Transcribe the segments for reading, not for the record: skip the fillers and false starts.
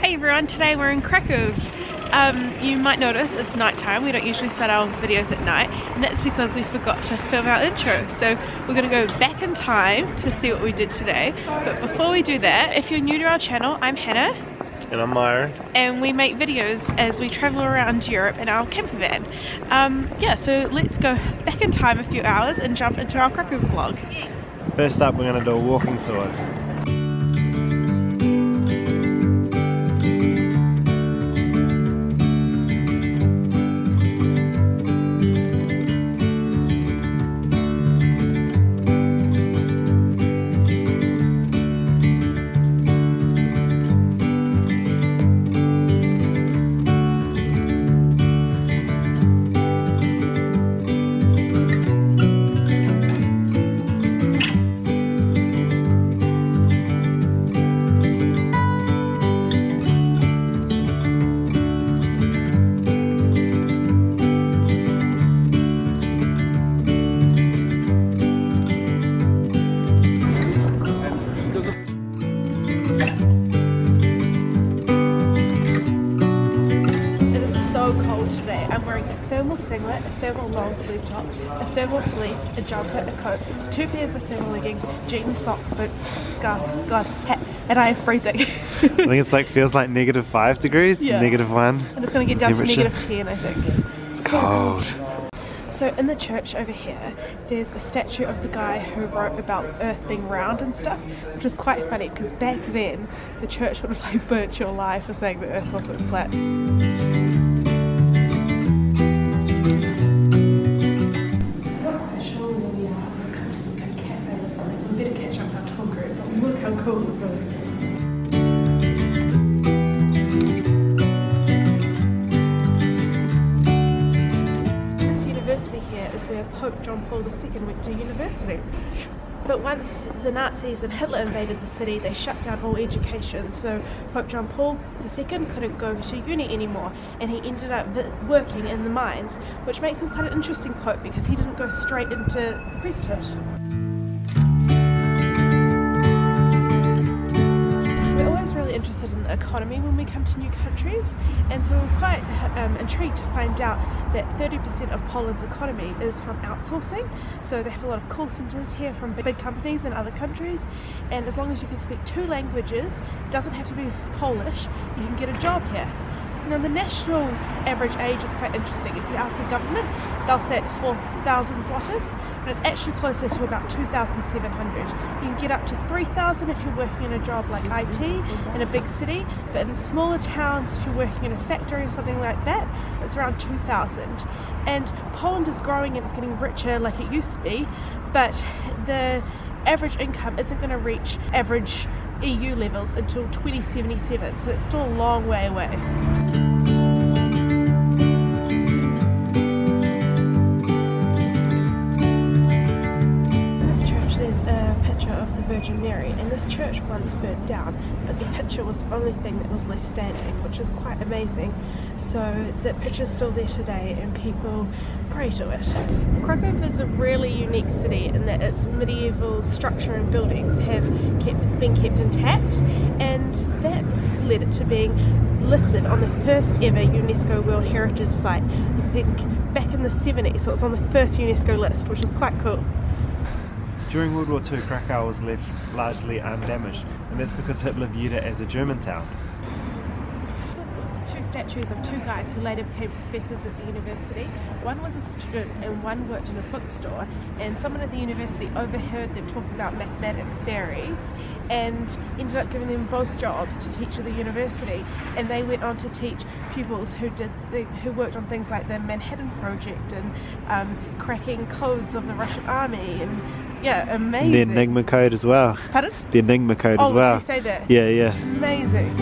Hey everyone, today we're in Krakow. You might notice it's nighttime. We don't usually start our videos at night, and that's because we forgot to film our intro. So we're going to go back in time to see what we did today. But before we do that, if you're new to our channel, I'm Hannah. And I'm Myron. And we make videos as we travel around Europe in our campervan. Yeah, so let's go back in time a few hours and jump into our Krakow vlog. First up, we're going to do a walking tour. Today I'm wearing a thermal singlet, a thermal long sleeve top, a thermal fleece, a jumper, a coat, 2 pairs of thermal leggings, jeans, socks, boots, scarf, gloves, hat, and I am freezing. I think it's like, feels like -5 degrees, yeah. -1. And it's going to get down to -10, I think. It's cold. So in the church over here, there's a statue of the guy who wrote about Earth being round and stuff, which is quite funny because back then the church would have like burnt you alive for saying the Earth wasn't flat. Look how cool the building is. This university here is where Pope John Paul II went to university. But once the Nazis and Hitler invaded the city, they shut down all education, so Pope John Paul II couldn't go to uni anymore, and he ended up working in the mines, which makes him quite an interesting pope because he didn't go straight into priesthood. Interested in the economy when we come to new countries, and so we're quite intrigued to find out that 30% of Poland's economy is from outsourcing. So they have a lot of call centers here from big companies in other countries, and as long as you can speak 2 languages, doesn't have to be Polish, you can get a job here. Now the national average age is quite interesting. If you ask the government, they'll say it's 4,000 zlotys, but it's actually closer to about 2,700. You can get up to 3,000 if you're working in a job like IT in a big city, but in smaller towns, if you're working in a factory or something like that, it's around 2,000. And Poland is growing and it's getting richer like it used to be, but the average income isn't going to reach average EU levels until 2077, so it's still a long way away. There's a picture of the Virgin Mary, and this church once burnt down, but the picture was the only thing that was left standing, which is quite amazing. So the picture's still there today and people pray to it. Krakow is a really unique city in that its medieval structure and buildings have been kept intact, and that led it to being listed on the first ever UNESCO World Heritage Site, I think back in the 70s, so it was on the first UNESCO list, which is quite cool. During World War II, Krakow was left largely undamaged, and that's because Hitler viewed it as a German town. This is 2 statues of 2 guys who later became professors at the university. One was a student and one worked in a bookstore, and someone at the university overheard them talking about mathematical theories and ended up giving them both jobs to teach at the university, and they went on to teach pupils who worked on things like the Manhattan Project and cracking codes of the Russian army, and yeah, amazing. The Enigma code as well. Pardon? The Enigma code as well. Oh, did you say that? Yeah, yeah. Amazing.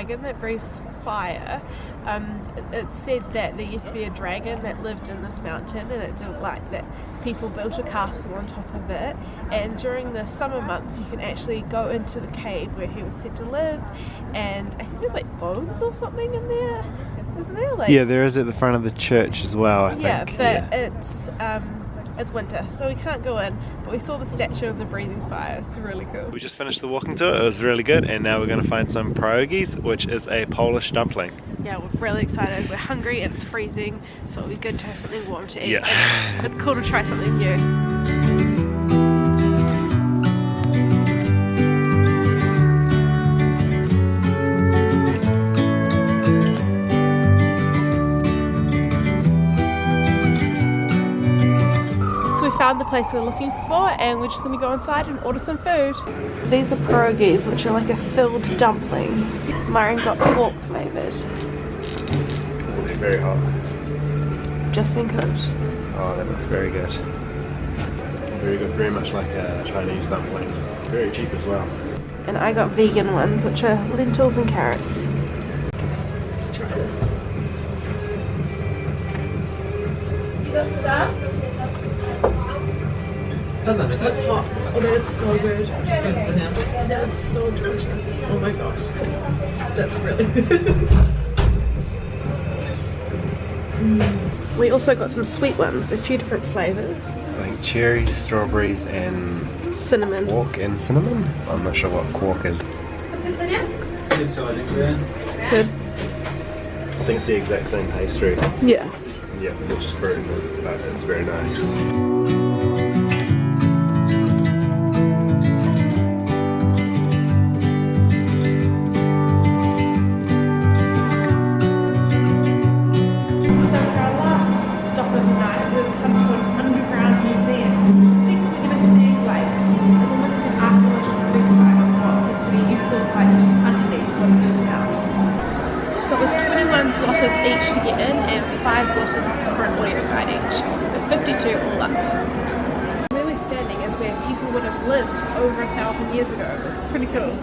dragon that breathes fire. It said that there used to be a dragon that lived in this mountain, and it didn't like that people built a castle on top of it, and during the summer months you can actually go into the cave where he was said to live, and I think there's like bones or something in there, isn't there? Like, yeah, there is at the front of the church as well, I think. But it's winter, so we can't go in, but we saw the statue of the breathing fire. It's really cool. We just finished the walking tour, it was really good, and now we're going to find some pierogies, which is a Polish dumpling. Yeah, we're really excited. We're hungry and it's freezing, so it'll be good to have something warm to eat. Yeah. And it's cool to try something new. Found the place we're looking for, and we're just going to go inside and order some food. These are pierogies, which are like a filled dumpling. Myron got pork flavoured. It's very hot. Just been cooked. Oh, that looks very good. Very good, very much like a Chinese dumpling. Very cheap as well. And I got vegan ones, which are lentils and carrots. Let's try this. That's hot. Oh, that is so good. That is so delicious. Oh my gosh. That's really good. We also got some sweet ones, a few different flavours. Like cherries, strawberries and cinnamon. Quark and cinnamon? I'm not sure what quark is. Good. I think it's the exact same pastry. Yeah. Yeah, which is very good, but it's very nice. Each to get in and 5 zlotys for an audio guide each, so 52 all up. Where we're standing is where people would have lived over 1,000 years ago. It's pretty cool.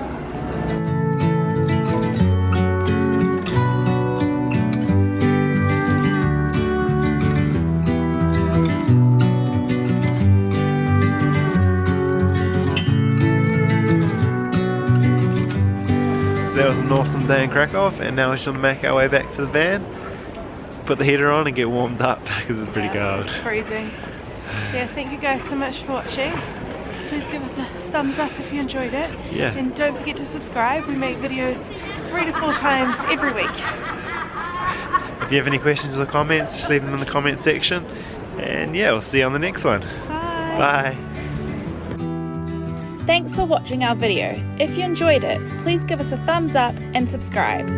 That was an awesome day in Krakow, and now we should make our way back to the van, put the heater on and get warmed up because it's pretty cold. It's freezing. Yeah, thank you guys so much for watching. Please give us a thumbs up if you enjoyed it. Yeah. And don't forget to subscribe. We make videos 3 to 4 times every week. If you have any questions or comments, just leave them in the comment section. And yeah, we'll see you on the next one. Bye. Bye. Thanks for watching our video. If you enjoyed it, please give us a thumbs up and subscribe.